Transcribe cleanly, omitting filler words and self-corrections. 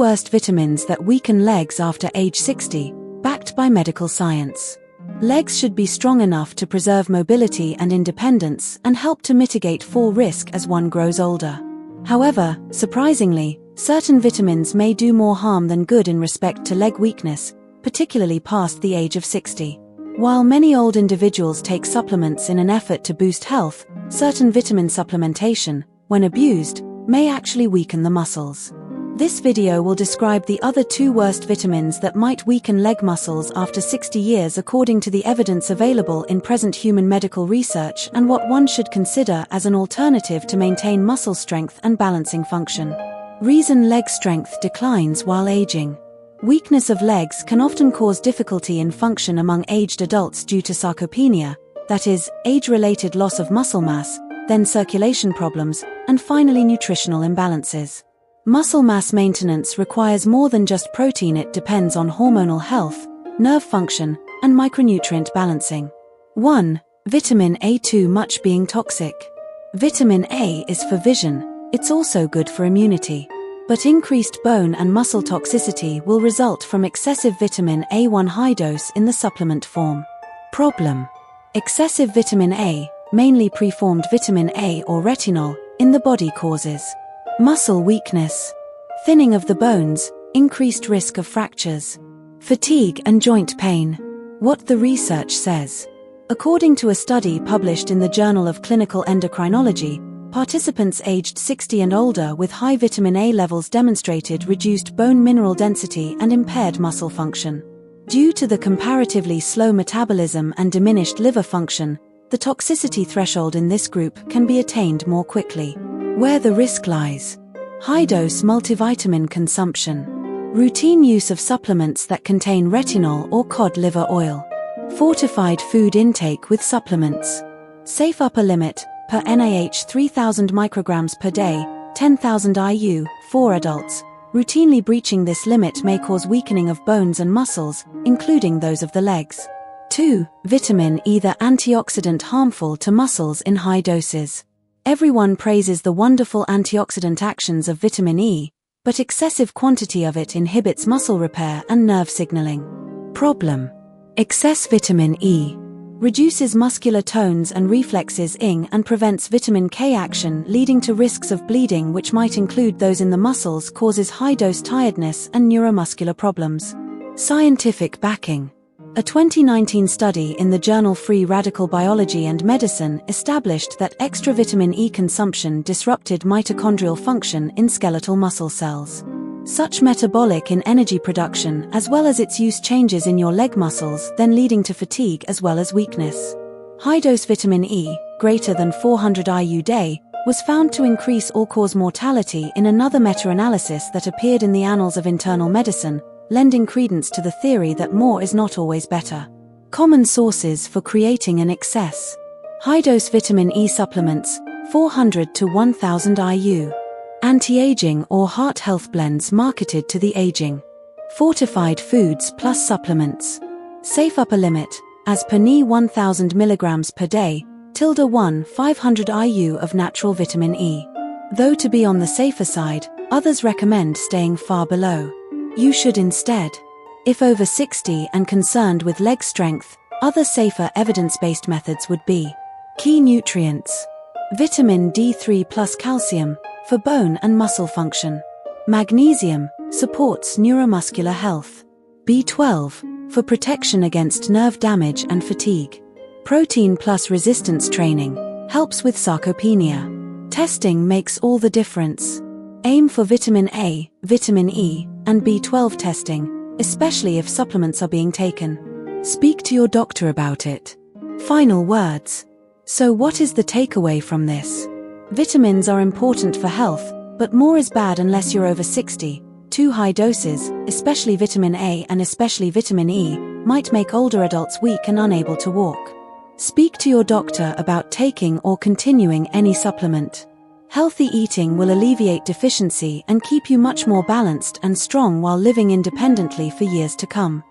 worst vitamins that weaken legs after age 60, backed by medical science. Legs should be strong enough to preserve mobility and independence and help to mitigate fall risk as one grows older. However, surprisingly, certain vitamins may do more harm than good in respect to leg weakness, particularly past the age of 60. While many old individuals take supplements in an effort to boost health, certain vitamin supplementation, when abused, may actually weaken the muscles. This video will describe the other 2 worst vitamins that might weaken leg muscles after 60 years according to the evidence available in present human medical research and what one should consider as an alternative to maintain muscle strength and balancing function. Reason leg strength declines while aging. Weakness of legs can often cause difficulty in function among aged adults due to sarcopenia, that is, age-related loss of muscle mass, then circulation problems, and finally nutritional imbalances. Muscle mass maintenance requires more than just protein. It depends on hormonal health, nerve function, and micronutrient balancing. 1. Vitamin A. Too much being toxic. Vitamin A is for vision. It's also good for immunity. But increased bone and muscle toxicity will result from excessive vitamin A1 high dose in the supplement form. Problem: excessive vitamin A, mainly preformed vitamin A or retinol, in the body causes muscle weakness, thinning of the bones, increased risk of fractures, fatigue and joint pain. What the research says. According to a study published in the Journal of Clinical Endocrinology, participants aged 60 and older with high vitamin A levels demonstrated reduced bone mineral density and impaired muscle function. Due to the comparatively slow metabolism and diminished liver function, the toxicity threshold in this group can be attained more quickly. Where the risk lies: high-dose multivitamin consumption, routine use of supplements that contain retinol or cod liver oil, fortified food intake with supplements, safe upper limit, per NaH 3,000 micrograms per day, 10,000 IU, for adults. Routinely breaching this limit may cause weakening of bones and muscles, including those of the legs. 2. Vitamin E. The antioxidant harmful to muscles in high doses. Everyone praises the wonderful antioxidant actions of vitamin E, but excessive quantity of it inhibits muscle repair and nerve signaling. Problem: excess vitamin E reduces muscular tones and reflexes and prevents vitamin K action, leading to risks of bleeding which might include those in the muscles, causes high-dose tiredness and neuromuscular problems. Scientific backing. A 2019 study in the journal Free Radical Biology and Medicine established that extra vitamin E consumption disrupted mitochondrial function in skeletal muscle cells. Such metabolic and energy production as well as its use changes in your leg muscles, then leading to fatigue as well as weakness. High-dose vitamin E, greater than 400 IU day, was found to increase or cause mortality in another meta-analysis that appeared in the Annals of Internal Medicine, lending credence to the theory that more is not always better. Common sources for creating an excess. High-dose vitamin E supplements, 400 to 1000 IU. Anti-aging or heart health blends marketed to the aging. Fortified foods plus supplements. Safe upper limit, as per NE 1000 mg per day, ~1 500 IU of natural vitamin E. Though to be on the safer side, others recommend staying far below. You should instead. If over 60 and concerned with leg strength, other safer evidence-based methods would be: key nutrients. Vitamin D3 plus calcium, for bone and muscle function. Magnesium, supports neuromuscular health. B12, for protection against nerve damage and fatigue. Protein plus resistance training, helps with sarcopenia. Testing makes all the difference. Aim for vitamin A, vitamin E, and B12 testing, especially if supplements are being taken. Speak to your doctor about it. Final words. So what is the takeaway from this? Vitamins are important for health, but more is bad unless you're over 60. Too high doses, especially vitamin A and especially vitamin E, might make older adults weak and unable to walk. Speak to your doctor about taking or continuing any supplement. Healthy eating will alleviate deficiency and keep you much more balanced and strong while living independently for years to come.